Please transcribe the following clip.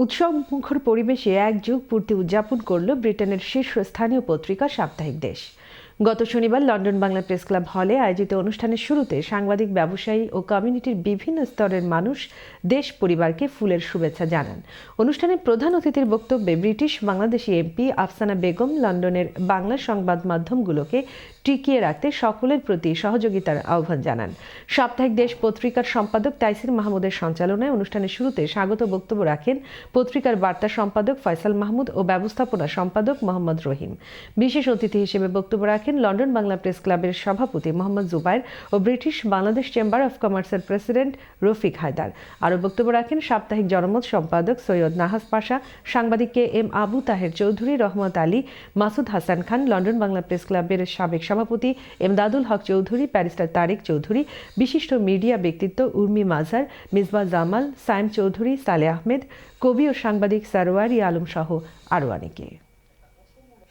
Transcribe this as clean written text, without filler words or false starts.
উৎসবমুখর পরিবেশে এক যুগ পূর্তি উদযাপন করল ব্রিটেনের শীর্ষস্থানীয় পত্রিকা সাপ্তাহিক দেশ। গত শনিবার লন্ডন বাংলা প্রেস ক্লাব হলে আয়োজিত অনুষ্ঠানের শুরুতে সাংবাদিক, ব্যবসায়ী ও কমিউনিটির বিভিন্ন স্তরের মানুষ দেশ পরিবারকে ফুলের শুভেচ্ছা জানান। অনুষ্ঠানে প্রধান অতিথির বক্তব্যে ব্রিটিশ বাংলাদেশি এমপি আফসানা বেগম লন্ডনের বাংলা সংবাদ মাধ্যমগুলোকে টিকিয়ে রাখতে সকলের প্রতি সহযোগিতার আহ্বান জানান। সাপ্তাহিক দেশ পত্রিকার সম্পাদক তাইসির মাহমুদের সঞ্চালনায় অনুষ্ঠানের শুরুতে স্বাগত বক্তব্য রাখেন পত্রিকার বার্তা সম্পাদক ফয়সাল মাহমুদ ও ব্যবস্থাপনা সম্পাদক মোহাম্মদ রহিম। বিশেষ অতিথি হিসেবে বক্তব্য রাখেন লন্ডন বাংলা প্রেস ক্লাবের সভাপতি মোহাম্মদ জুবাইর ও ব্রিটিশ বাংলাদেশ চেম্বার অব কমার্সের প্রেসিডেন্ট রফিক হায়দার। আরও বক্তব্য রাখেন সাপ্তাহিক জনমত সম্পাদক সৈয়দ নাহাজ পাশা, সাংবাদিক K M Abu Taher Chowdhury, Rahmat Ali, Masud Hasan Khan, London Bangla press ক্লাবের সাবেক সভাপতি এমদাদুল হক চৌধুরী, ব্যারিস্টার তারিক চৌধুরী, বিশিষ্ট মিডিয়া ব্যক্তিত্ব উর্মি মাজার, মিসবাহ জামাল, সাইম চৌধুরী, সালে আহমেদ, কবি ও সাংবাদিক সারোয়ারি আলম সহ আরও অনেকে।